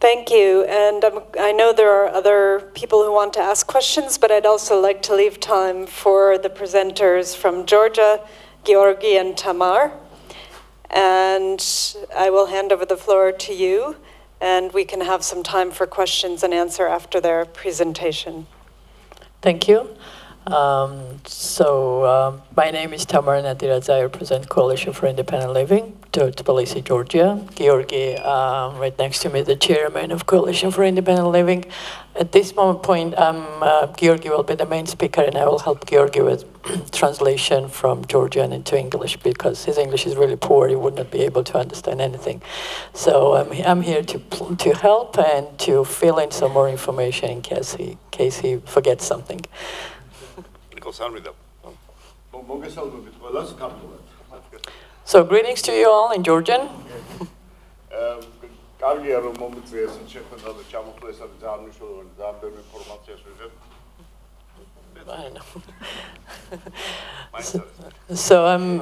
Thank you. And I know there are other people who want to ask questions, but I'd also like to leave time for the presenters from Georgia, Georgi and Tamar. And I will hand over the floor to you, and we can have some time for questions and answer after their presentation. Thank you. My name is Tamar Nadiradze. I represent Coalition for Independent Living, Tbilisi, Georgia. Georgi, right next to me, the chairman of Coalition for Independent Living. At this point, Georgi will be the main speaker, and I will help Georgi with translation from Georgian into English, because his English is really poor. He would not be able to understand anything. So I'm here to help and to fill in some more information in case he forgets something. So greetings to you all in Georgian.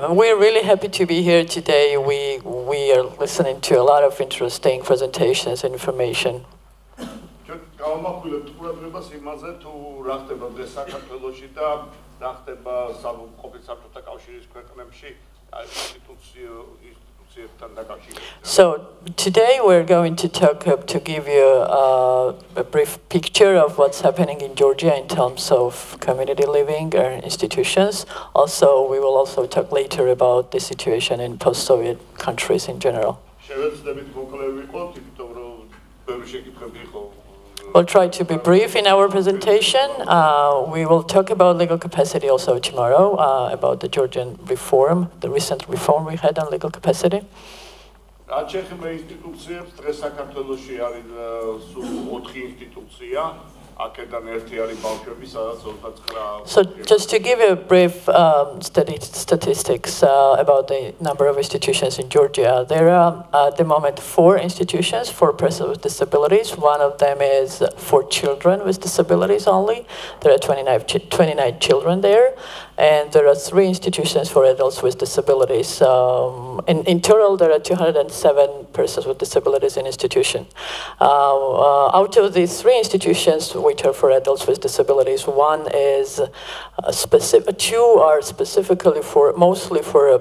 We're really happy to be here today. We are listening to a lot of interesting presentations and information. So today we're going to to give you a brief picture of what's happening in Georgia in terms of community living and institutions. Also, we will also talk later about the situation in post-Soviet countries in general. We'll try to be brief in our presentation. We will talk about legal capacity also tomorrow, about the Georgian reform, the recent reform we had on legal capacity. So just to give you a brief statistics about the number of institutions in Georgia, there are at the moment 4 institutions for persons with disabilities. One of them is for children with disabilities only. There are 29 children there. And there are 3 institutions for adults with disabilities. In total, there are 207 persons with disabilities in institution. Out of these 3 institutions, which are for adults with disabilities, one is specific. 2 are specifically mostly for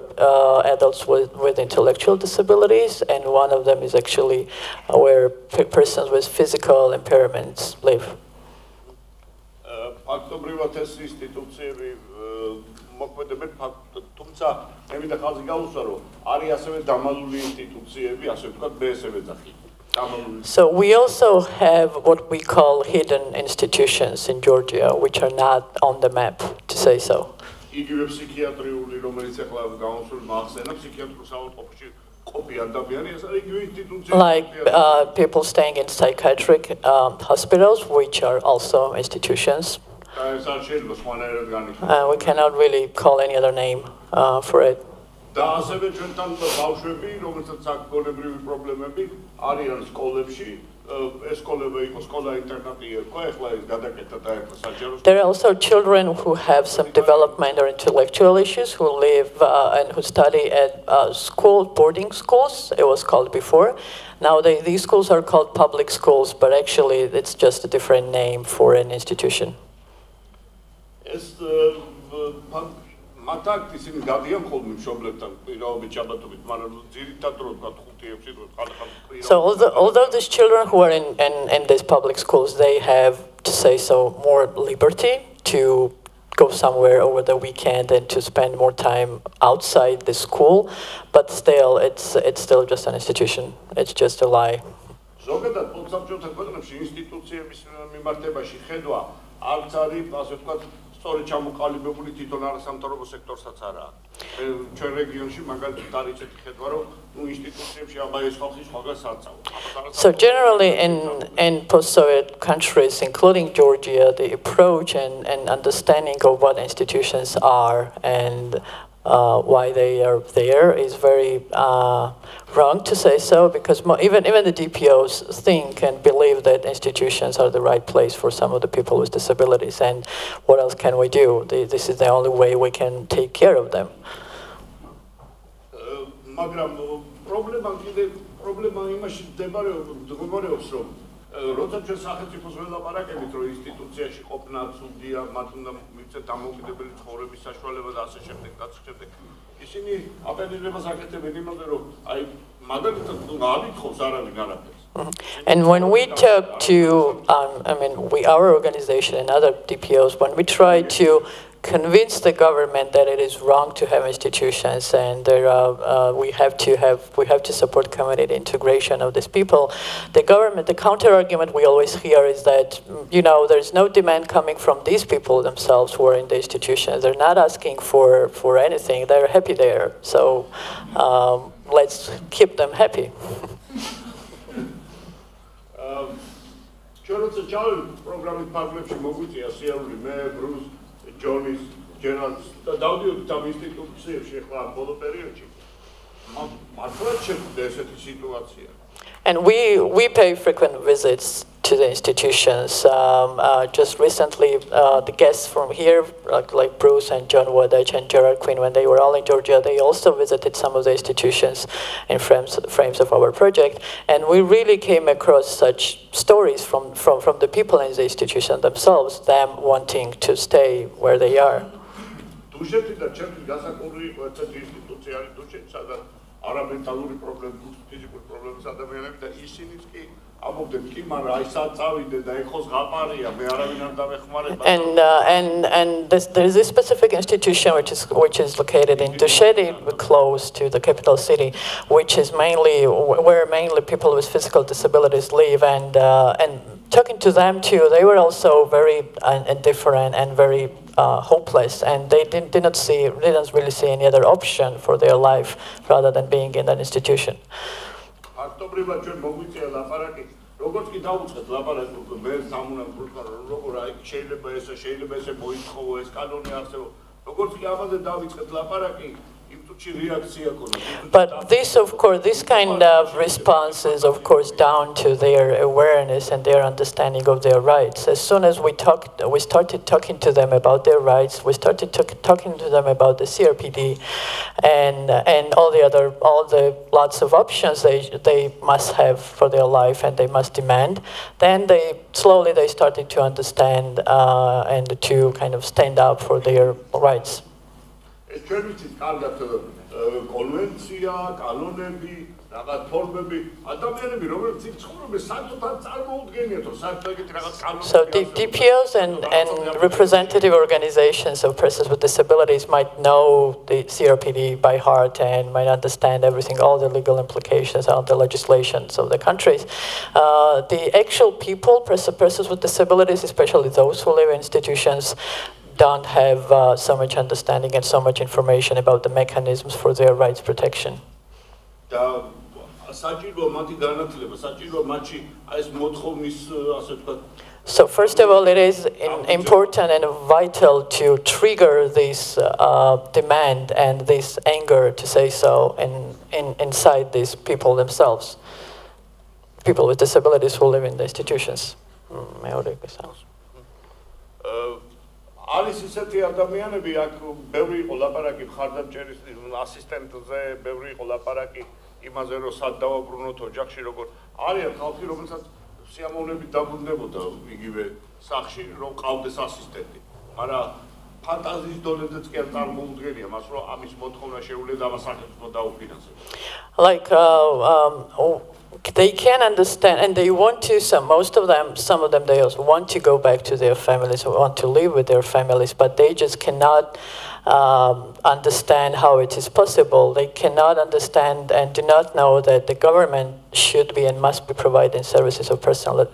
adults with intellectual disabilities, and one of them is actually where persons with physical impairments live. So we also have what we call hidden institutions in Georgia, which are not on the map, to say so. Like people staying in psychiatric hospitals, which are also institutions. We cannot really call any other name for it. There are also children who have some development or intellectual issues who live and who study at boarding schools, it was called before. Now these schools are called public schools, but actually it's just a different name for an institution. So although these children who are in these public schools, they have, to say so, more liberty to go somewhere over the weekend and to spend more time outside the school, but still, it's still just an institution. It's just a lie. So generally in post-Soviet countries, including Georgia, the approach and understanding of what institutions are and why they are there is very wrong, to say so, because even the DPOs think and believe that institutions are the right place for some of the people with disabilities, and what else can we do? This is the only way we can take care of them. პრობლემა იმაში მდგომარეობს, რომ როცა ჩვენ სახელმწიფოს ველაპარაკებით, რომ ინსტიტუციაში ყოფნა ცუდია, მათ უნდა მივცეთ დამოუკიდებელი ცხოვრების საშუალება და ასე შემდეგ, ისინი აპელირებას აკეთებენ იმაზე, რომ აი მაგალითად ავითხოვს არავინ არაფერს. And when we talk to, our organization and other DPOs, when we try to convince the government that it is wrong to have institutions and we have to support community integration of these people, the counter argument we always hear is that there's no demand coming from these people themselves who are in the institutions. They're not asking for anything. They're happy there. So let's keep them happy. Johnny's, Gerald's, daudz tam institūcijiem šeit bolo perioči. And we pay frequent visits to the institutions. Just recently, the guests from here, like Bruce and John Wadach and Gerard Quinn, when they were all in Georgia, they also visited some of the institutions in frames of our project. And we really came across such stories from the people in the institution themselves, them wanting to stay where they are. And there's this specific institution which is located in Dusheti, close to the capital city, which is where mainly people with physical disabilities live. And talking to them too, they were also very indifferent and very hopeless, and they didn't really see any other option for their life rather than being in an institution. But this kind of response is, of course, down to their awareness and their understanding of their rights. As soon as we started talking to them about their rights, we started talking to them about the CRPD and all the lots of options they must have for their life and they must demand. Then they started to understand and to kind of stand up for their rights. So DPOs and representative organizations of persons with disabilities might know the CRPD by heart and might understand everything, all the legal implications, all the legislations of the countries. The actual people, persons with disabilities, especially those who live in institutions, don't have so much understanding and so much information about the mechanisms for their rights protection. So first of all, it is important and vital to trigger this demand and this anger, to say so, inside these people themselves, people with disabilities who live in the institutions. არის ისეთი ადამიანები, აქ ბევრი იყო ლაპარაკი მხარდამჭერის ასისტენტზე, ბევრი იყო ლაპარაკი იმაზე, რომ სად დავაბრუნოთ ოჯახში, როგორ არიან ხალხი, რომელსაც სიამოვნებით დაბრუნდებოდა იგივე სახლში, რომ ყავდეს ასისტენტი. მაგრამ ფანტაზიის დონეზეც კი არ წარმოუდგენია მას, რომ ამის მოთხოვნა შეუძლია და ამას სახელმწიფო დაუფინანსებს. Like they can understand, and they want to. Some of them, they also want to go back to their families, or want to live with their families, but they just cannot understand how it is possible. They cannot understand and do not know that the government should be and must be providing services of personal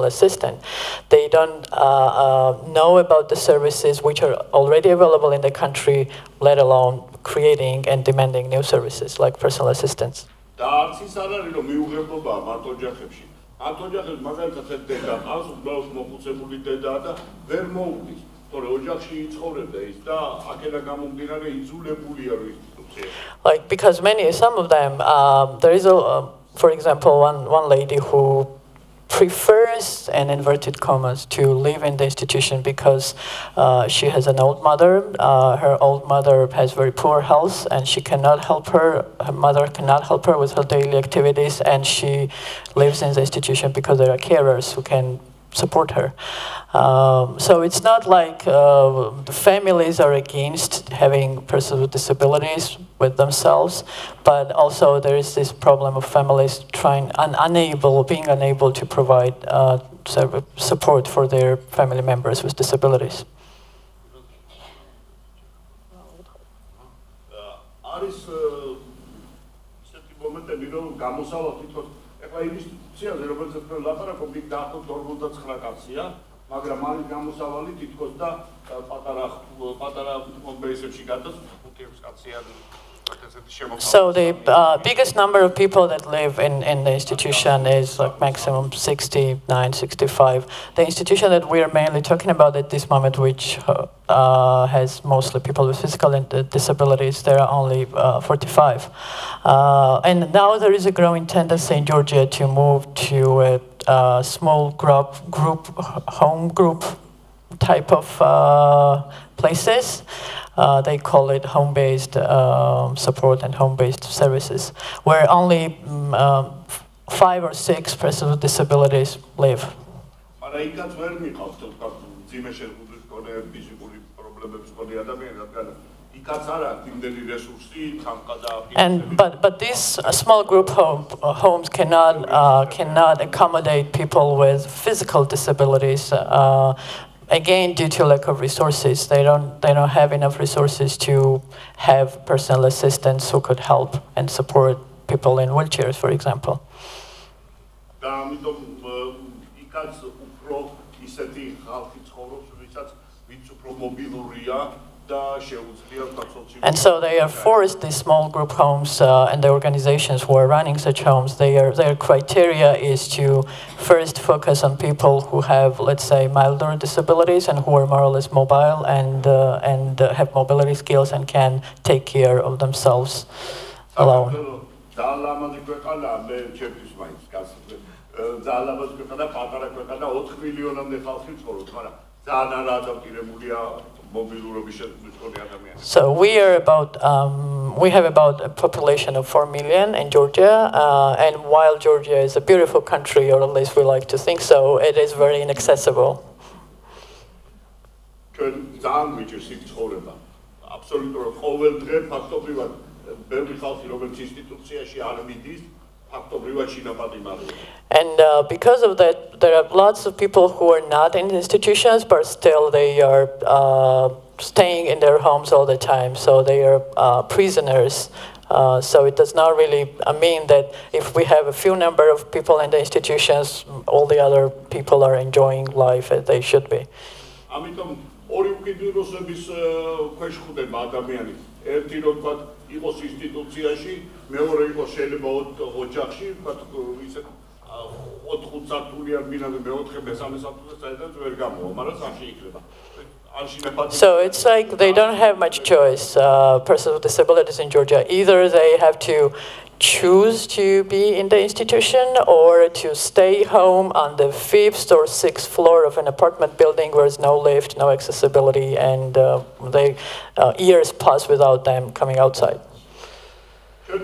assistant. They don't know about the services which are already available in the country, let alone creating and demanding new services like personal assistance. Like, because some of them, there is for example, one lady who prefers, in inverted commas, to live in the institution because she has an old mother. Her old mother has very poor health, and she cannot help her. Her mother cannot help her with her daily activities, and she lives in the institution because there are carers who can support her. So it's not like the families are against having persons with disabilities with themselves, but also there is this problem of families being unable to provide support for their family members with disabilities. არის ისეთი მომენტები, რომ გამოსავალ თვითონ ეხლა იმის სიაზე, როგორც თქვენ ლაპარაკობთ, იქ დაახლოებით 59 კაცია, მაგრამ არის გამოსავალი თითქოს და პატარა ჰომბეისებში გადას 5 კაცია. So the biggest number of people that live in the institution is like maximum 69, 65. The institution that we are mainly talking about at this moment, which has mostly people with physical disabilities, there are only 45. And now there is a growing tendency in Georgia to move to a small home group type of places. They call it home-based support and home-based services, where only 5 or 6 persons with disabilities live. But these small group homes cannot accommodate people with physical disabilities. Again, due to lack of resources, they don't have enough resources to have personal assistants who could help and support people in wheelchairs, for example. And so they are forced, these small group homes and the organizations who are running such homes, their criteria is to first focus on people who have, let's say, milder disabilities and who are more or less mobile and have mobility skills and can take care of themselves alone. So we have about a population of 4 million in Georgia, and while Georgia is a beautiful country, or at least we like to think so, it is very inaccessible. And because of that, there are lots of people who are not in institutions, but still they are staying in their homes all the time. So they are prisoners. So it does not really mean that if we have a few number of people in the institutions, all the other people are enjoying life as they should be. So it's like they don't have much choice, persons with disabilities in Georgia. Either they have to choose to be in the institution or to stay home on the 5th or 6th floor of an apartment building where there's no lift, no accessibility, and years pass without them coming outside. So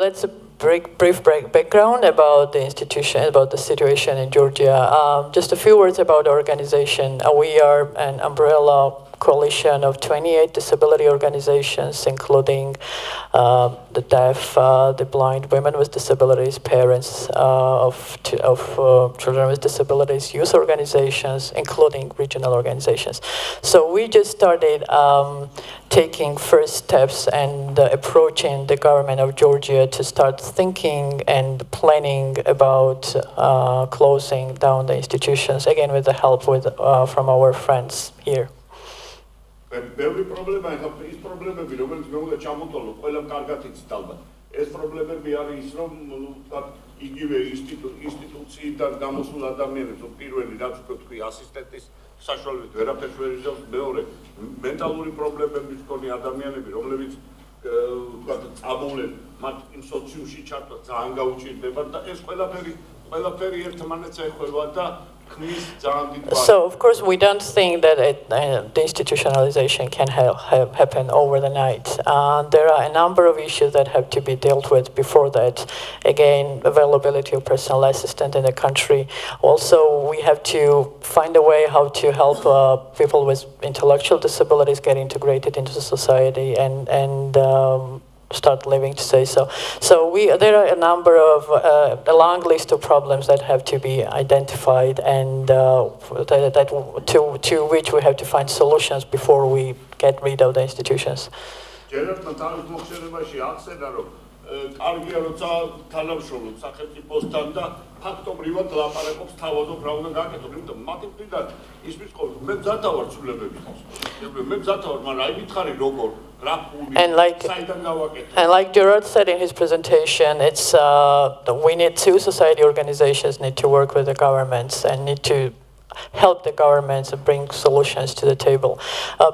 that's a brief background about the institution, about the situation in Georgia. Just a few words about our organization. We are an umbrella coalition of 28 disability organizations, including the deaf, the blind, women with disabilities, parents of children with disabilities, youth organizations, including regional organizations. So we just started taking first steps and approaching the government of Georgia to start thinking and planning about closing down the institutions, again with the help from our friends here. ეს პრობლემები არის ის, რომ იგივე ინსტიტუციიდან გამოსულ ადამიანებს, პირველი რაც თქვი ასისტენტის საშუალებით ვერაფერს ვერ იზამს, მეორე მენტალური პრობლემების მქონე ადამიანები, რომლებიც წამოვლენ, მათ იმ სოციუმში ჩართვა ძალიან გაუჭირდება და ეს ყველაფერი ერთმანეთს ეხება და So, of course, we don't think that deinstitutionalization can happen over the night. There are a number of issues that have to be dealt with before that. Again, availability of personal assistant in the country. Also, we have to find a way how to help people with intellectual disabilities get integrated into society and start living, to say so. So there are a number of, a long list of problems that have to be identified and to which we have to find solutions before we get rid of the institutions. კარგია როცა თანამშრომლობ სახელმწიფოსთან და ფაქტობრივად ლაპარაკობს თავაზობ რა უნდა გაკეთო, იმიტომ მათი მხრიდან ის მისყოლ მე მზადა ვარ ცვლილებებისთვის. მე მზადა ვარ, მაგრამ აი მითხარი როგორ რა ფული საიდან გავაკეთო. And like Gerard said in his presentation, it's we need society organizations need to work with the governments and need to help the governments and bring solutions to the table.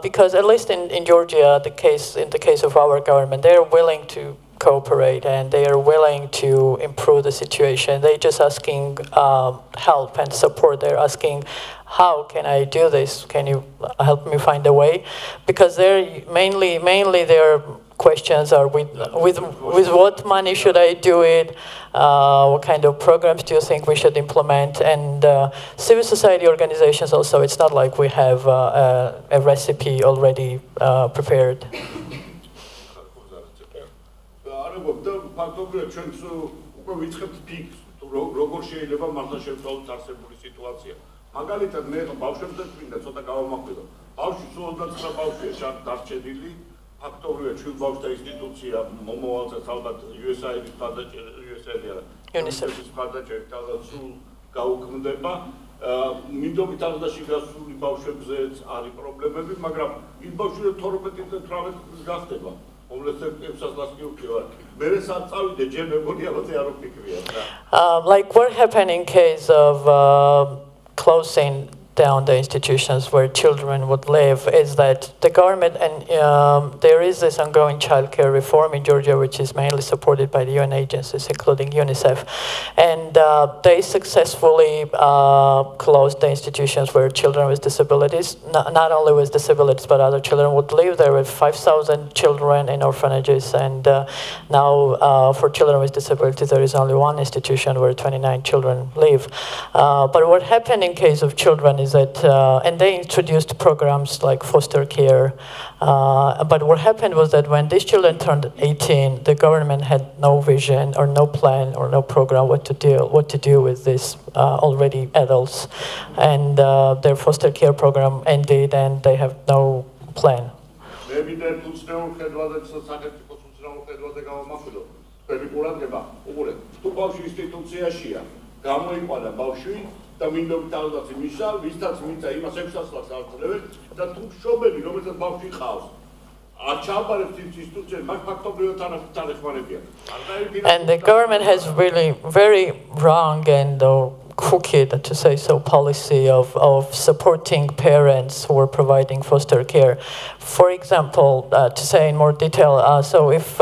Because at least in Georgia, in the case of our government, they are willing to cooperate and they are willing to improve the situation. They're just asking help and support. They're asking, how can I do this? Can you help me find a way? Because they're mainly their questions are with what money should I do it? What kind of programs do you think we should implement? And civil society organizations also, it's not like we have a recipe already prepared. ფაქტობრივად ჩვენც უკვე ვიწყებთ ფიქს თუ როგორ შეიძლება მართლა შევცვალოთ არსებული სიტუაცია. მაგალითად მე ბავშვებზე წმინდა ცოტა გავამახვილო. ბავშვი სულ 29 ბავშვია დარჩენილი. ფაქტობრივად ჩვენ ბავშვთა ინსტიტუცია მომავალსაც ალბათ USAID-ის მხარდაჭერით ალბათ სულ გაუქმდება. მინდობით აღდაში გასული ბავშვებზეც არის პრობლემები, მაგრამ ის ბავშვები 12-18 წლის გახდება. Like what happened in case of closing down the institutions where children would live is that the government, and there is this ongoing childcare reform in Georgia, which is mainly supported by the UN agencies, including UNICEF, and they successfully closed the institutions where children with disabilities, not only with disabilities, but other children would live. There were 5,000 children in orphanages, and now for children with disabilities, there is only one institution where 29 children live. But what happened in case of children is that, and they introduced programs like foster care, but what happened was that when these children turned 18, the government had no vision or no plan or no program what to do with these already adults, and their foster care program ended and they have no plan. და მინდობით ალბათ იმისა, ვისაც მიწა იმას 600 ლარს აღწევენ და თუ მშობელი, რომელსაც ბავშვი ყავს, აჩაბარებს ის ინსტიტუციები, მაგ ფაქტობრივად არ ეხმარებიან. And the government has really very wrong and crooked, to say so, policy of supporting parents who are providing foster care. For example, to say in more detail, so if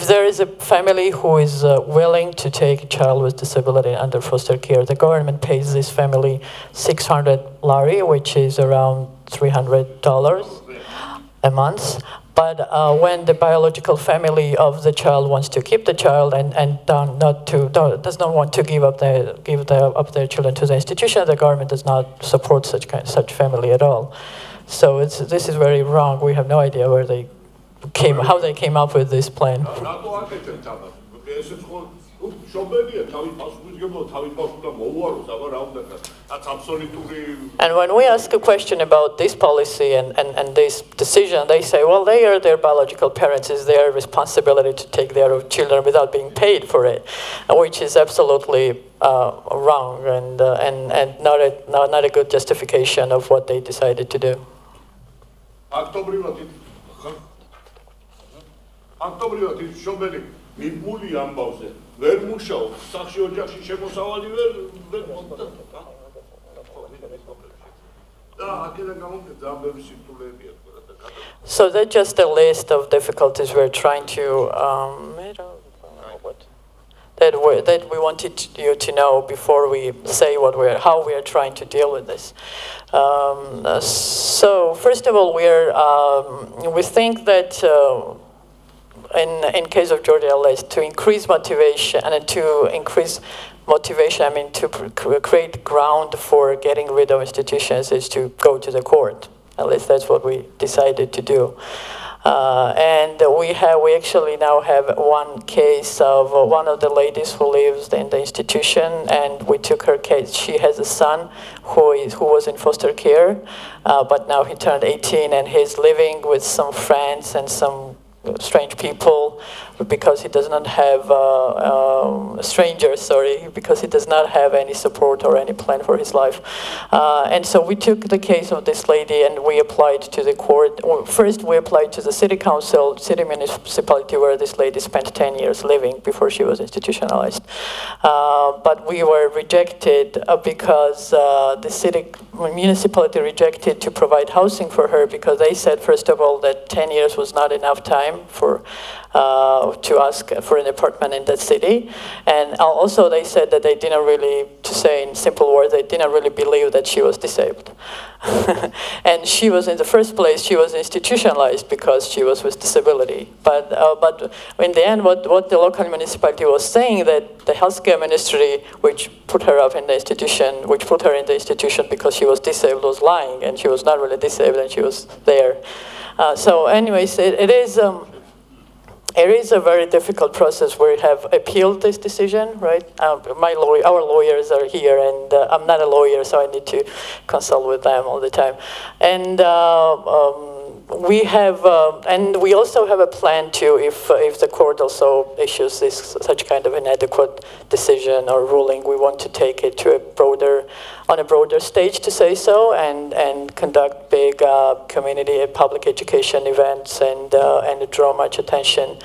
there is a family who is willing to take a child with disability under foster care, the government pays this family 600 lari, which is around $300 a month. But when the biological family of the child wants to keep the child and does not want to give up their children to the institution, the government does not support such family at all. So this is very wrong. We have no idea how they came up with this plan. And when we ask a question about this policy and this decision, they say, well, they are their biological parents. It's their responsibility to take care of children without being paid for it, which is absolutely wrong and not a good justification of what they decided to do. ფაქტობრივად ის მშობელი მიბმული ამბავზე ვერ მუშაობს, სახში ოჯახში შემოსავალი ვერ მოხდა. და აქედან გამომდინარე ძალიან ბევრი სირთულეებია თქვა და So that's just a list of difficulties we're trying to that we wanted you to know before we say how we are trying to deal with this. So first of all, we think that in case of Georgia LS, to increase motivation and to increase motivation, I mean to create ground for getting rid of institutions is to go to the court. At least that's what we decided to do. And we actually now have one case of one of the ladies who lives in the institution, and we took her case. She has a son who was in foster care, but now he turned 18 and he's living with some friends and some strange people because he does not have because he does not have any support or any plan for his life. And so we took the case of this lady and we applied to the court. First we applied to the city council, city municipality where this lady spent 10 years living before she was institutionalized. But we were rejected because the city municipality rejected to provide housing for her because they said, first of all, that 10 years was not enough time to ask for an apartment in that city. And also they said that they didn't really, to say in simple words, they didn't really believe that she was disabled. And she was, in the first place, she was institutionalized because she was with disability. But in the end, what the local municipality was saying, that the healthcare ministry, which put her up in the institution, which put her in the institution because she was disabled, was lying, and she was not really disabled, and she was there. So anyways, it is a very difficult process. We have appealed this decision, right? Our lawyers are here, and I'm not a lawyer, so I need to consult with them all the time. And we also have a plan to, if the court also issues such kind of inadequate decision or ruling, we want to take it to on a broader stage, to say so, and conduct big community public education events and draw much attention.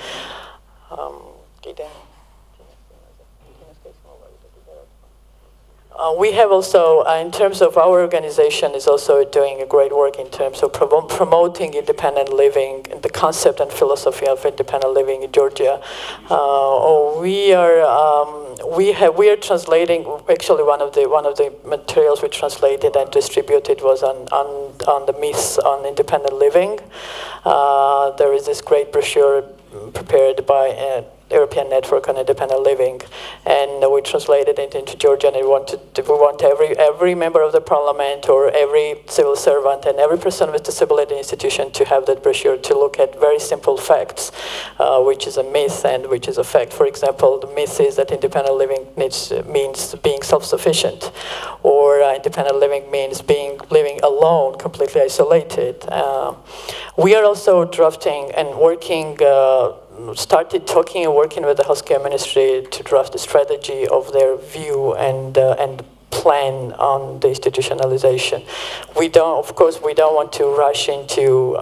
We have also, in terms of our organization, is also doing a great work in terms of promoting independent living and the concept and philosophy of independent living in Georgia. We are translating. Actually, one of the materials we translated and distributed was on the myths on independent living. There is this great brochure prepared by European Network on Independent Living, and we translated it into Georgian. And we want every member of the parliament or every civil servant and every person with disability institution to have that brochure to look at very simple facts, which is a myth and which is a fact. For example, the myth is that independent living means being self-sufficient, or independent living means living alone, completely isolated. We are also drafting and working. Started talking and working with the healthcare ministry to draft a strategy of their view and plan on the institutionalization. Of course, we don't want to rush into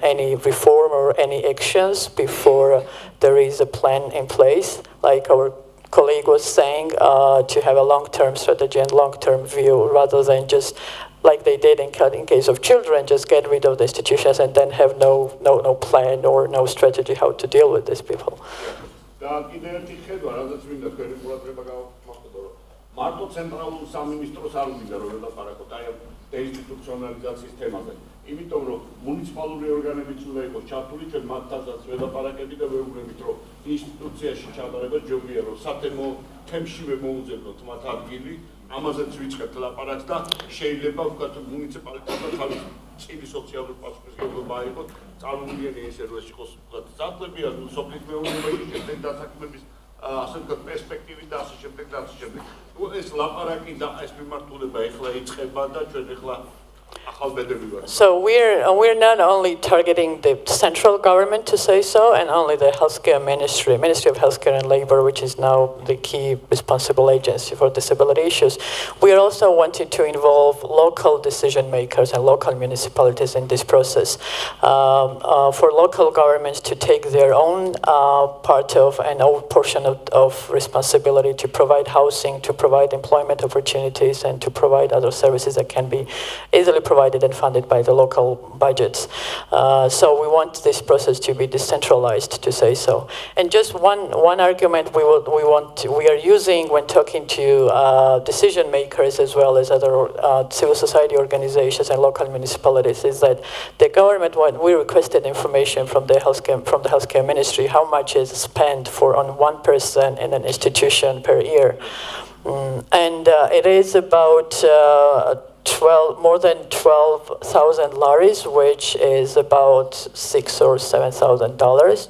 any reform or any actions before there is a plan in place, like our colleague was saying, to have a long-term strategy and long-term view rather than just like they did in case of children, just get rid of the institutions and then have no plan or no strategy how to deal with these people. იმიტომ რომ მუნიციპალური ორგანოებიც უნდა იყოს ჩართული ჩვენ მათთანაც ველაპარაკებით და ვეუბნებით რომ ინსტიტუციაში ჩატარება ჯობია რომ სათემო თემშივე მოუძებნოთ მათ ადგილი ამაზეც ვიწყებთ ლაპარაკს და შეიძლება ვთქვათ მუნიციპალიტეტმა თავის წილი სოციალური პასუხისმგებლობა აიღოს წარმოუდგენელი ესე რომ ეს იყოს ვთქვათ საქმეა სოფლის მეურნეობაში შემდეგ დასაქმების ასე ვთქვათ პერსპექტივით და ასე შემდეგ და ასე შემდეგ ეს ლაპარაკი და ეს მიმართულება ეხლა იწყება და ჩვენ ეხლა So we're not only targeting the central government to say so, and only the healthcare Ministry of Healthcare and Labor, which is now the key responsible agency for disability issues. We are also wanting to involve local decision makers and local municipalities in this process, for local governments to take their own part of and own portion of responsibility to provide housing, to provide employment opportunities, and to provide other services that can be easily provided and funded by the local budgets. So we want this process to be decentralized, to say so. And just one argument we are using when talking to decision makers as well as other civil society organizations and local municipalities is that the government, when we requested information from the healthcare ministry, how much is spent on one person in an institution per year, and it is about more than 12,000 laris, which is about $6,000 or $7,000.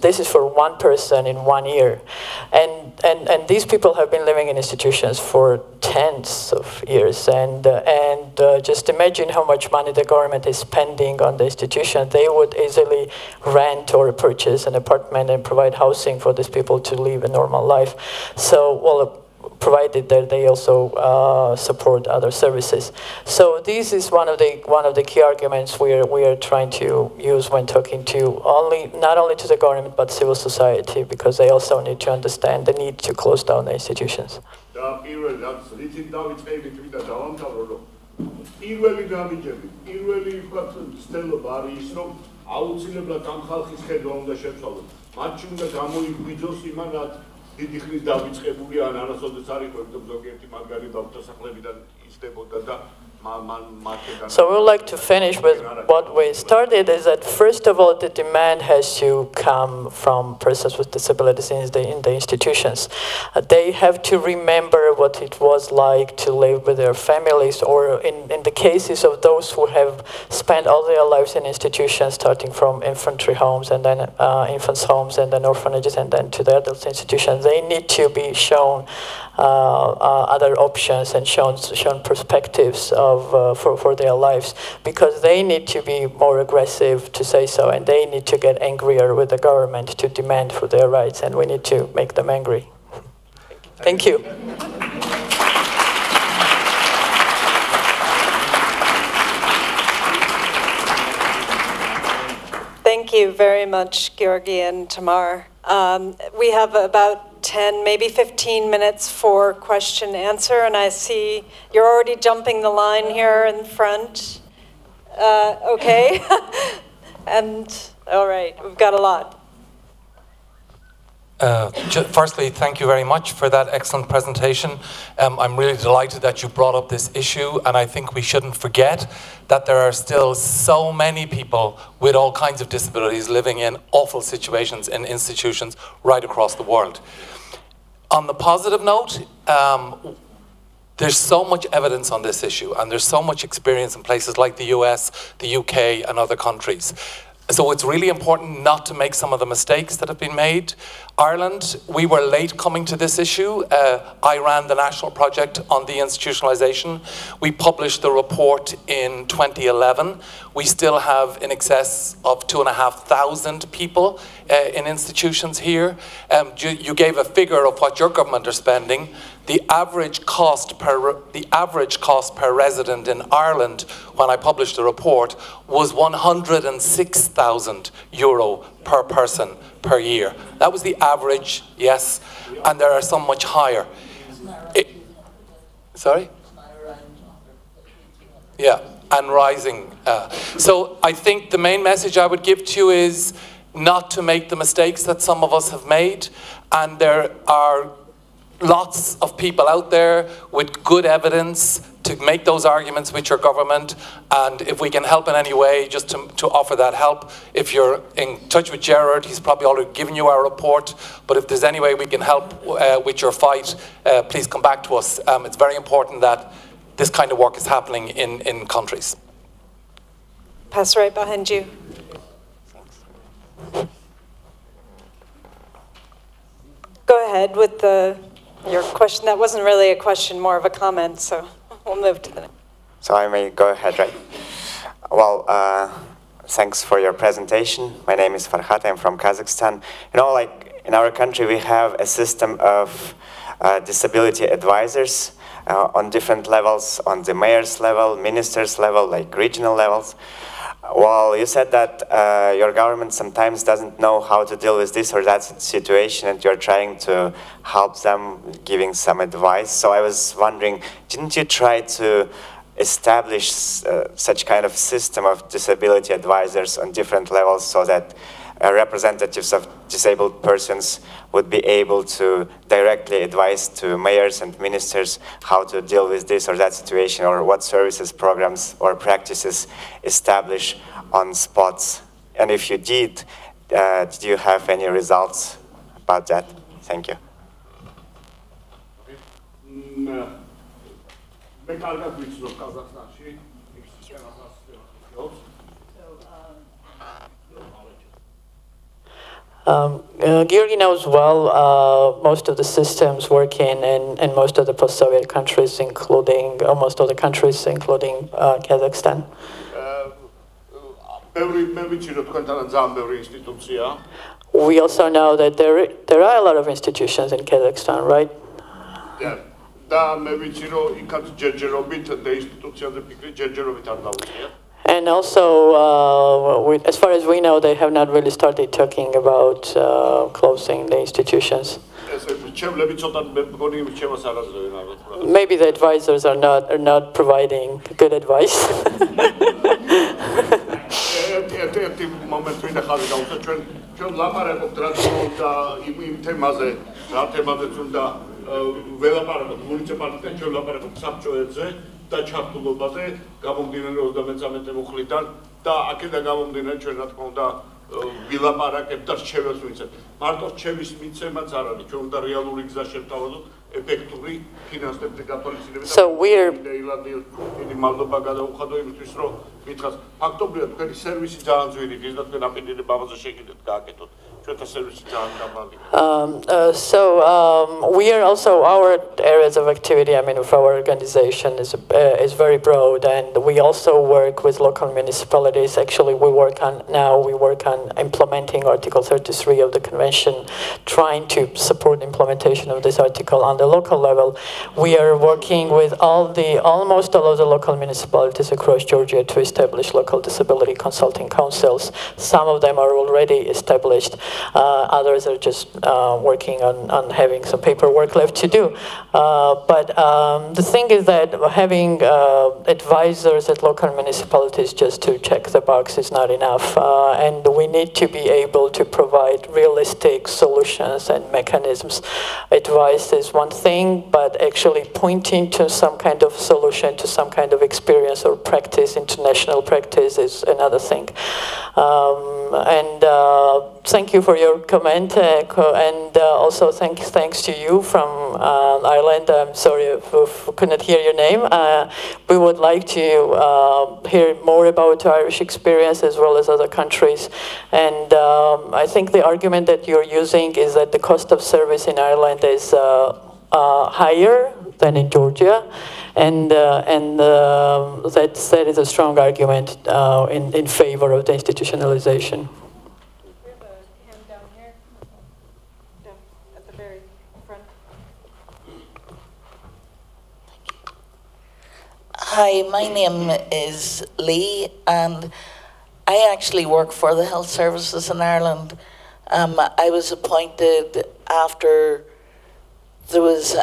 This is for one person in 1 year, and these people have been living in institutions for tens of years, and just imagine how much money the government is spending on the institution. They would easily rent or purchase an apartment and provide housing for these people to live a normal life. So, well, provided that they also support other services. So this is one of the key arguments we are trying to use when talking to not only to the government but civil society, because they also need to understand the need to close down the institutions. დიდი ხნის დავიწყებული ან არასოდეს არ იყო, იმიტომ ზოგიერთი მაგარი დოქტორსახლებიდან ისდებოდა და So we would like to finish with what we started, is that first of all, the demand has to come from persons with disabilities in the institutions. They have to remember what it was like to live with their families, or in the cases of those who have spent all their lives in institutions, starting from infantry homes and then infants' homes and then orphanages and then to the adult institutions. They need to be shown other options and shown perspectives for their lives, because they need to be more aggressive, to say so, and they need to get angrier with the government to demand for their rights, and we need to make them angry. Thank you. Thank you very much, Georgi and Tamar. We have about 10, maybe 15 minutes for question answer, and I see you're already jumping the line here in front. Okay. And all right, we've got a lot. Firstly, thank you very much for that excellent presentation. I'm really delighted that you brought up this issue, and I think we shouldn't forget that there are still so many people with all kinds of disabilities living in awful situations in institutions right across the world. On the positive note, there's so much evidence on this issue, and there's so much experience in places like the US, the UK, and other countries. So it's really important not to make some of the mistakes that have been made. Ireland, we were late coming to this issue. I ran the national project on deinstitutionalisation. We published the report in 2011. We still have in excess of 2,500 people in institutions here. You gave a figure of what your government are spending. The average cost per resident in Ireland, when I published the report, was €106,000 per person per year. That was the average, yes, and there are some much higher. Sorry? Yeah, and rising. So I think the main message I would give to you is not to make the mistakes that some of us have made, and there are lots of people out there with good evidence to make those arguments with your government, and if we can help in any way, just to offer that help. If you're in touch with Gerard, he's probably already given you our report, but if there's any way we can help with your fight, please come back to us. It's very important that this kind of work is happening in countries. Pass right behind you. Go ahead with your question. That wasn't really a question, more of a comment, so we'll move to the next. So I may go ahead, right? Well, thanks for your presentation. My name is Farhat. I'm from Kazakhstan. You know, like in our country, we have a system of disability advisors on different levels, on the mayor's level, minister's level, like regional levels. Well, you said that your government sometimes doesn't know how to deal with this or that situation, and you're trying to help them, giving some advice. So I was wondering, didn't you try to establish such kind of system of disability advisors on different levels so that representatives of disabled persons would be able to directly advise to mayors and ministers how to deal with this or that situation, or what services, programs, or practices establish on spots? And if you did you have any results about that? Thank you. Georgi knows well most of the systems working in most of the post-Soviet countries, including almost all the countries, including Kazakhstan. We also know that there are a lot of institutions in Kazakhstan, right? Yeah. And also, as far as we know, they have not really started talking about closing the institutions. Maybe the advisors are not providing good advice. და ჩართულობაზე გამომდინარე 33 მუხლიდან და აქედან გამომდინარე ჩვენ რა თქმა უნდა ვილაპარაკებთ და რჩევებს ვინცეთ. მარტო რჩევის მიცემაც არ არის, ჩვენ უნდა რეალური გზა შევთავაზოთ ეფექტური ფინანსების გათვალისწინებით. So we're დიდი მადლობა გადაუხადო იმისთვის, რომ მითხას ფაქტობრივად თქვენი სერვისი ძალიან ძვირი ის და თქვენ აპირებთ ამაზე შეგიძლიათ გააკეთოთ. So we are also, our areas of activity, I mean, of our organization is very broad, and we also work with local municipalities. Actually, we work on implementing Article 33 of the Convention, trying to support implementation of this article on the local level. We are working with almost all of the local municipalities across Georgia to establish local disability consulting councils. Some of them are already established. Others are just working on having some paperwork left to do. But the thing is that having advisors at local municipalities just to check the box is not enough. And we need to be able to provide realistic solutions and mechanisms. Advice is one thing, but actually pointing to some kind of solution, to some kind of experience or practice, international practice, is another thing. Thank you for your comment, and also thanks to you from Ireland. I'm sorry if I couldn't hear your name. We would like to hear more about Irish experience as well as other countries. And I think the argument that you're using is that the cost of service in Ireland is higher than in Georgia. And that is a strong argument in favor of the institutionalization. We have a hand down here, down at the very front. Hi, my name is Lee, and I actually work for the health services in Ireland. I was appointed after there was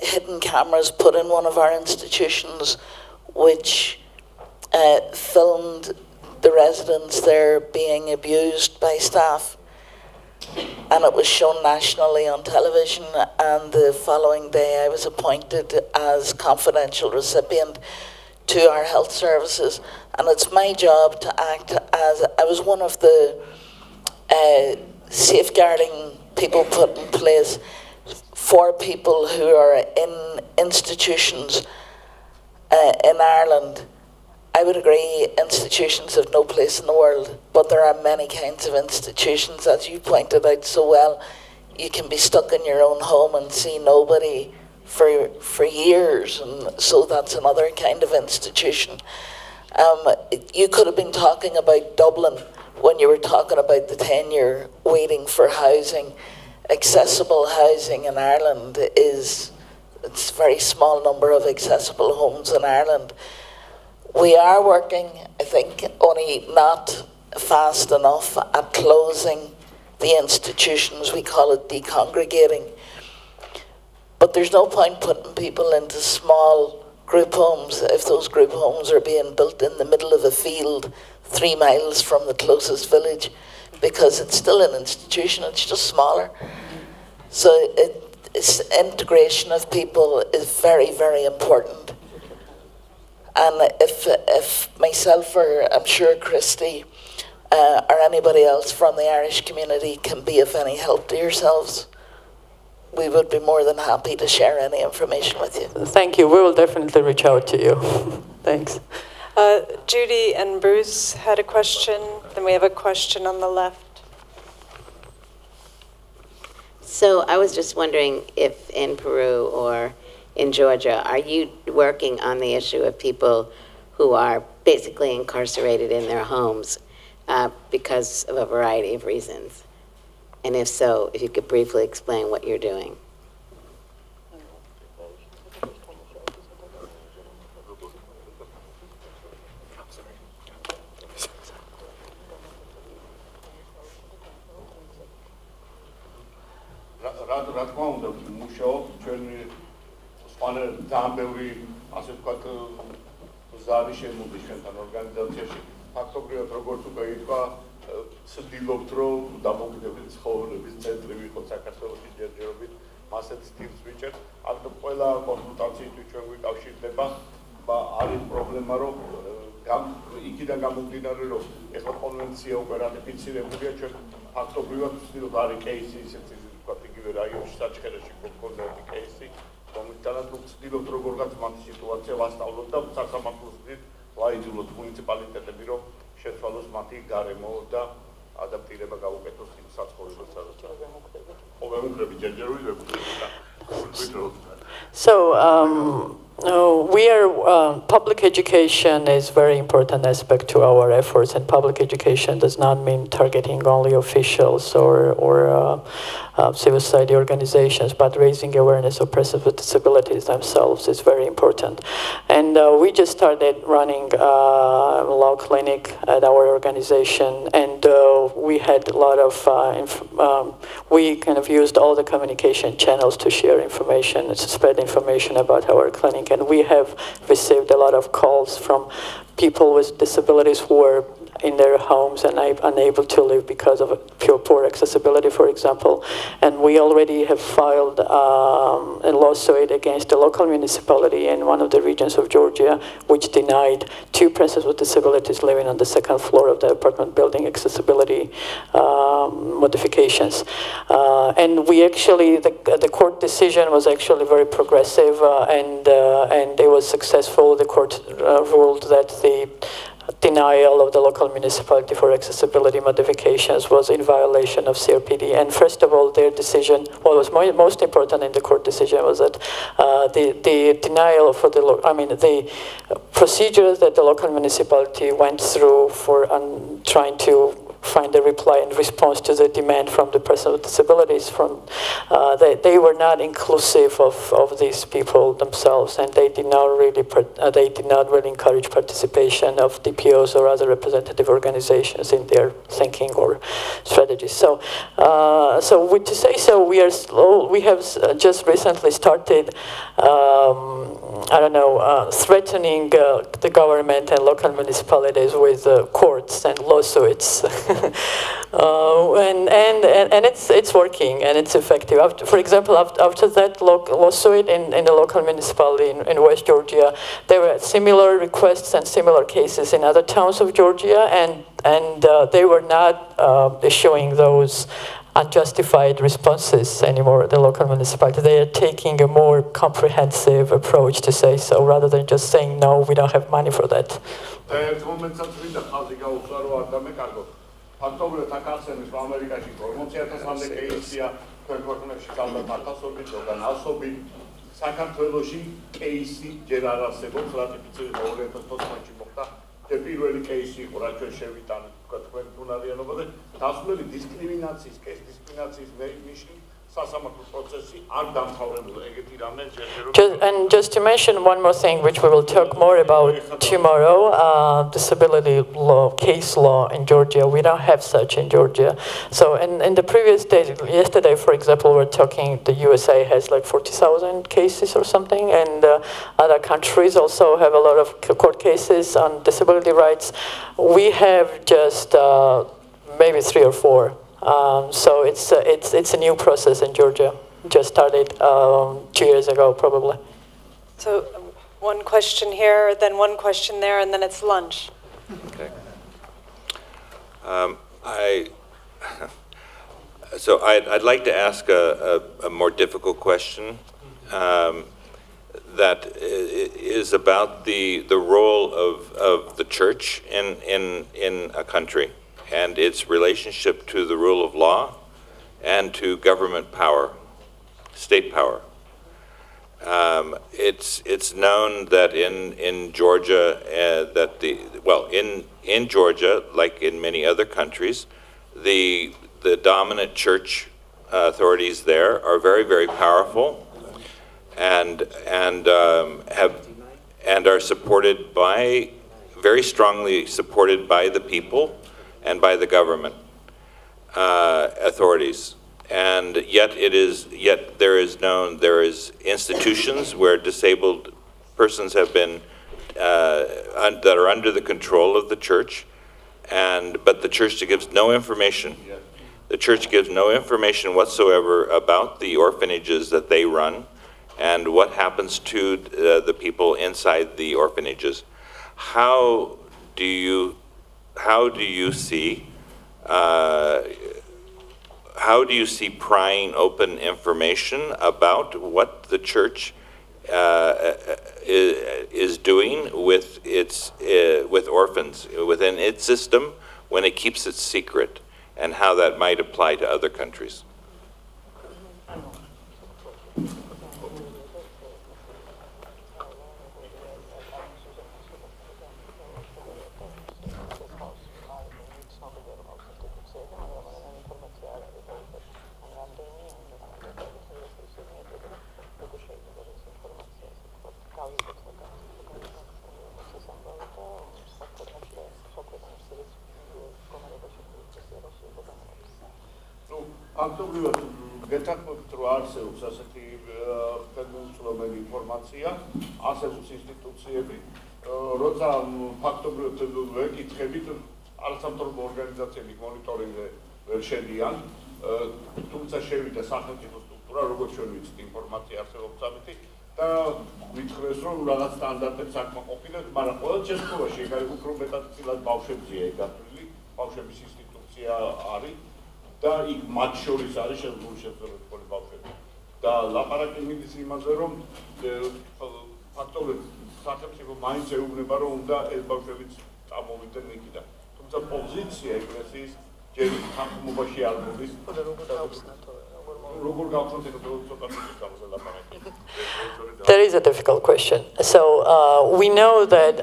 hidden cameras put in one of our institutions which filmed the residents there being abused by staff, and it was shown nationally on television, and the following day I was appointed as confidential recipient to our health services, and it's my job to act as, I was one of the safeguarding people put in place for people who are in institutions in Ireland. I would agree institutions have no place in the world, but there are many kinds of institutions, as you pointed out so well. You can be stuck in your own home and see nobody for years, and so that's another kind of institution. You could have been talking about Dublin when you were talking about the tenure waiting for housing. Accessible housing in Ireland it's a very small number of accessible homes in Ireland. We are working, I think, only not fast enough at closing the institutions. We call it decongregating. But there's no point putting people into small group homes if those group homes are being built in the middle of a field 3 miles from the closest village, because it's still an institution, it's just smaller. So it's integration of people is very, very important. And if myself or I'm sure Christy or anybody else from the Irish community can be of any help to yourselves, we would be more than happy to share any information with you. Thank you. We will definitely reach out to you. Thanks. Judy and Bruce had a question. Then we have a question on the left. So I was just wondering if in Peru or in Georgia, are you working on the issue of people who are basically incarcerated in their homes because of a variety of reasons? And if so, if you could briefly explain what you're doing. რა თქმა უნდა, მუშაობ ჩვენი ძალიან ბევრი, ასე ვთქვათ, ზარი შემოდის ჩვენთან ორგანიზაციაში. ფაქტობრივად, როგორც უკვე ითქვა, ვცდილობთ, რომ დამოუკიდებელი ცხოვრების ცენტრი ვიყოთ საქართველოში ჯერჯერობით, მასეთ სტილს ვიჭერთ. ამიტომ ყველა კონსულტაციისთვის ჩვენ ვიკავშირდება. არის პრობლემა, რომ იქიდან გამომდინარე, რომ ეხლა კონვენცია უკვე რატიფიცირებულია, ჩვენ ფაქტობრივად ვცდილობთ, არის კეისი ისეთი, ვთქვათ, იგივე რაიონში საჩხერეში კონკრეტული კეისი, რომელთანაც ვცდილობთ როგორღაც მათ სიტუაცია ვასწავლოთ და სასამართლოს გზით ვაიძულოთ მუნიციპალიტეტები, რომ შეცვალოს მათი გარემო და ადაპტირება გაუკეთოს იმ საცხოვრებელს, სადაც მოგემუქრები ჯერჯერობით ვეკუთვნებოდა. So public education is a very important aspect to our efforts, and public education does not mean targeting only officials or civil society organizations, but raising awareness of persons with disabilities themselves is very important. And we just started running a law clinic at our organization, and we had a lot of, we kind of used all the communication channels to share information, to spread information about our clinic, and we have received a lot of calls from people with disabilities who were in their homes and unable to live because of poor accessibility, for example. And we already have filed a lawsuit against the local municipality in one of the regions of Georgia, which denied 2 persons with disabilities living on the 2nd floor of the apartment building accessibility modifications. And we actually, the court decision was actually very progressive, and it was successful. The court ruled that the denial of the local municipality for accessibility modifications was in violation of CRPD. And first of all, their decision, what was most important in the court decision was that the denial for the procedures that the local municipality went through for trying to find a reply in response to the demand from the person with disabilities. They were not inclusive of these people themselves, and they did not really encourage participation of DPOs or other representative organizations in their thinking or strategies. So, we have just recently started. Threatening the government and local municipalities with courts and lawsuits, and it's working and it's effective. For example, after that lawsuit in the local municipality in West Georgia, there were similar requests and similar cases in other towns of Georgia, and they were not issuing those unjustified responses anymore at the local municipality. They are taking a more comprehensive approach to say so, rather than just saying, no, we don't have money for that. საქართველოში кейსი ჯერ არ არსებობს, რატიფიცირება 2014-ში მოხდა. პირველი кейსი იყო, რაც ჩვენ შევიტანეთ, თქვა თქვენ უნარიანობაზე, დასრულებული დისკრიმინაციის კეის, დისკრიმინაციის ნიშნი სასამართლო პროცესი არ დამთავრებულა, ეგეთი რამე ჯერჯერობით. And just to mention one more thing, which we will talk more about tomorrow, disability law, case law in Georgia. We don't have such in Georgia. So in the previous days, yesterday, for example, we're talking the USA has like 40,000 cases or something, and other countries also have a lot of court cases on disability rights. We have just maybe 3 or 4. So it's a new process in Georgia. Just started 2 years ago, probably. So one question here, then one question there, and then it's lunch. Okay. So I'd like to ask a more difficult question that is about the role of the church in a country, and its relationship to the rule of law and to government power, state power. It's known that in Georgia in Georgia, like in many other countries, the dominant church authorities there are very, very powerful and are supported by, very strongly supported by the people and by the government authorities, and yet there is institutions where disabled persons have been that are under the control of the church, but the church gives no information. The church gives no information whatsoever about the orphanages that they run and what happens to the people inside the orphanages. How do you see prying open information about what the church is doing with with orphans within its system when it keeps it secret, and how that might apply to other countries? ფაქტობრივად გეთანხმებით რომ არსებობს ასეთი ხელმისაწვდომელი ინფორმაცია, არსებობს ინსტიტუციები, როცა ფაქტობრივად ვეკითხებით, არასამთავრობო ორგანიზაციები მონიტორინგზე ვერ შედიან, თუმცა შევიდა სახელმწიფო სტრუქტურა, როგორც ჩვენ ვიცით, ინფორმაცია არსებობს ამითი და ვითხრეს რომ რაღაც სტანდარტებს აკმაყოფილებს, მაგრამ ყოველ შემთხვევაში ეგ უფრო მეტად წილად ბავშვებზეა ეგ გათვლილი, ბავშვების ინსტიტუცია არის. და იქ მათ შორის არის შესაძლებელი ბავშვები. და ლაპარაკი მიდის იმაზე, რომ ფაქტობრივად სახელმწიფო მაინც ეუბნება, რომ უნდა ეს ბავშვებიც წამოვიდნენ იქიდან. თუმცა პოზიცია ეკლესიის ჯერ თანხმობაში არ მოდის. That is a difficult question. So we know that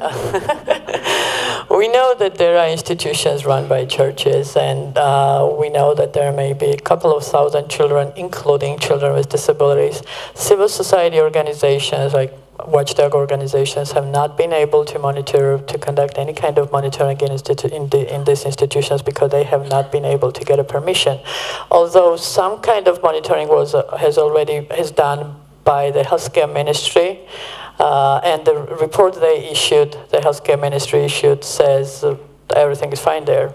there are institutions run by churches, and we know that there may be a couple of thousand children, including children with disabilities. Civil society organizations like watchdog organizations have not been able to conduct any kind of monitoring in these institutions because they have not been able to get a permission. Although some kind of monitoring is done by the healthcare ministry, and the report the healthcare ministry issued says everything is fine there,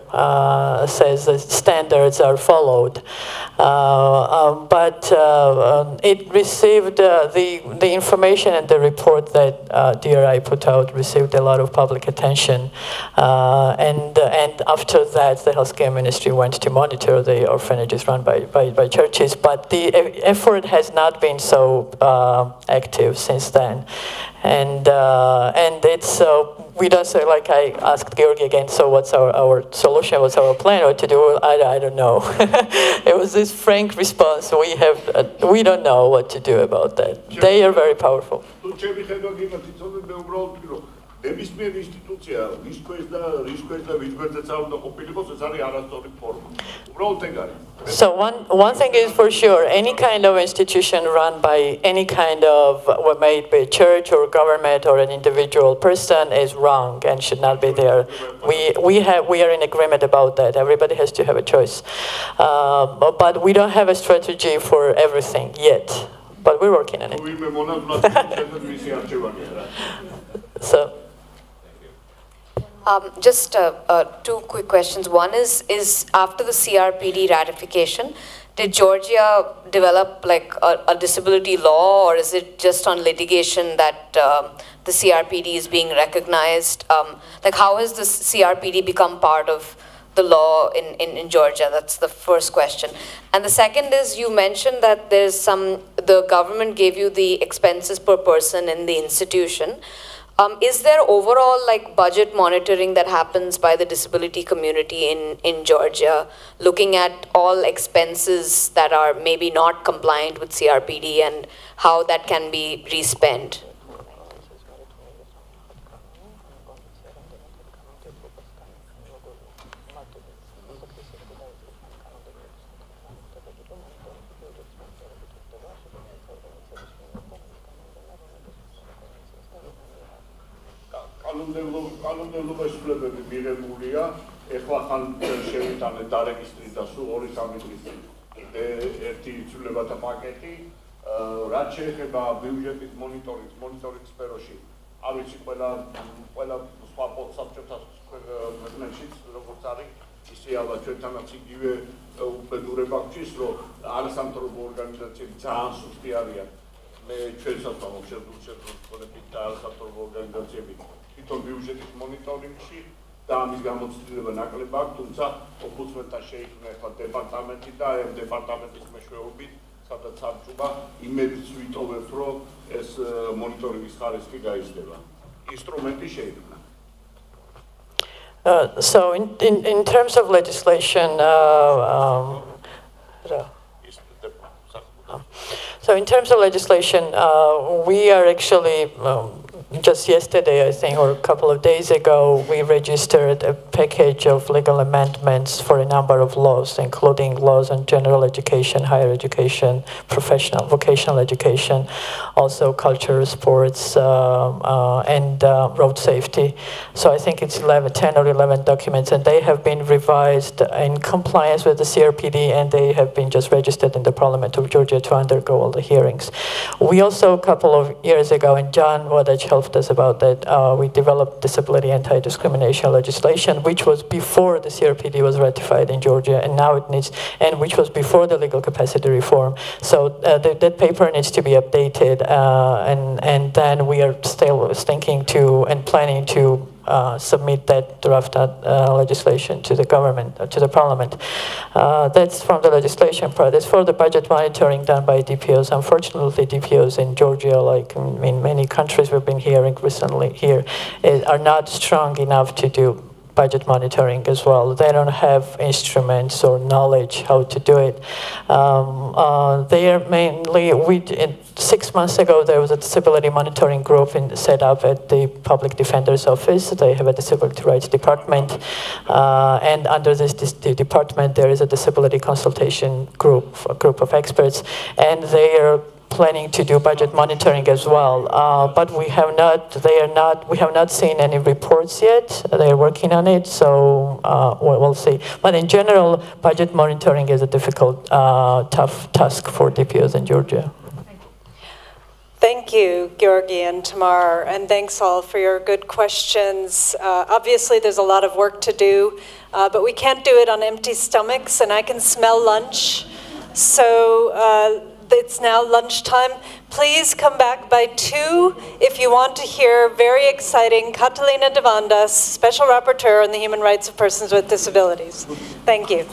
says the standards are followed. But it received, the information and the report that DRI put out received a lot of public attention. And after that, the healthcare ministry went to monitor the orphanages run by churches. But the effort has not been so active since then. And it's we don't say, like I asked Georgi again, so what's our solution, what's our plan, what to do? I don't know. It was this frank response, we don't know what to do about that. They are very powerful. So one thing is for sure, any kind of institution run by any kind of, what may it be a church or government or an individual person, is wrong and should not be there. We are in agreement about that. Everybody has to have a choice. But we don't have a strategy for everything yet. But we're working on it. So. Just two quick questions. One is after the CRPD ratification, did Georgia develop like a disability law, or is it just on litigation that the CRPD is being recognized? Like, how has the CRPD become part of the law in Georgia? That's the first question. And the second is, you mentioned that the government gave you the expenses per person in the institution. Is there overall like budget monitoring that happens by the disability community in Georgia, looking at all expenses that are maybe not compliant with CRPD and how that can be respent? კანონმდებლობის ცვლილებები მიღებულია, ეხლა ხან შევიტანეთ დარეგისტრირდა სულ 2-3 დღის წინ ერთი ცვლილებათა პაკეტი, რაც შეეხება ბიუჯეტის მონიტორინგ სფეროში, არ ვიცი ყველა სხვა საბჭოთა ქვეყნებშიც როგორც არის, ისე ალბათ ჩვენთანაც იგივე უბედურება გვჭირს, რომ არასამთავრობო ორგანიზაციები ძალიან სუსტი არიან. მე ჩვენსაც ვამოხსენებთ და არასამთავრობო ორგანიზაციები თვითონ ბიუჯეტის მონიტორინგში და ამის გამოცდილება ნაკლებ აქვს, თუმცა ომბუდსმენთან შეიქმნა ახლა დეპარტამენტი და ამ დეპარტამენტის მეშვეობით, სადაც საბჭოა იმედს ვიტოვებთ, რომ ეს მონიტორინგის ხარისხი გაიზრდება. ინსტრუმენტი შეიქმნა. So in terms of legislation, so in terms of legislation, we are actually just yesterday, I think, or a couple of days ago, we registered a package of legal amendments for a number of laws, including laws on general education, higher education, professional, vocational education, also culture, sports, and road safety. So I think it's 10 or 11 documents, and they have been revised in compliance with the CRPD, and they have been just registered in the Parliament of Georgia to undergo all the hearings. We also, a couple of years ago, and John Wadaj helped us about that, we developed disability anti-discrimination legislation, which was before the CRPD was ratified in Georgia, and now it needs, and which was before the legal capacity reform. So that paper needs to be updated, and then we are still thinking to and planning to submit that draft legislation to the government, to the parliament. That's from the legislation part. As for the budget monitoring done by DPOs, unfortunately DPOs in Georgia, like in many countries we've been hearing recently here, are not strong enough to do budget monitoring as well. They don't have instruments or knowledge how to do it. They are mainly, 6 months ago there was a disability monitoring group set up at the Public Defender's Office. They have a disability rights department, and under this department there is a disability consultation group, a group of experts, and they are planning to do budget monitoring as well, but we have not seen any reports yet. They are working on it, so we'll see. But in general, budget monitoring is a difficult, tough task for DPOs in Georgia. Thank you, Georgi and Tamar, and thanks all for your good questions. Obviously, there's a lot of work to do, but we can't do it on empty stomachs, and I can smell lunch. So it's now lunchtime. Please come back by 2 if you want to hear very exciting Catalina Devandas, Special Rapporteur on the Human Rights of Persons with Disabilities. Thank you.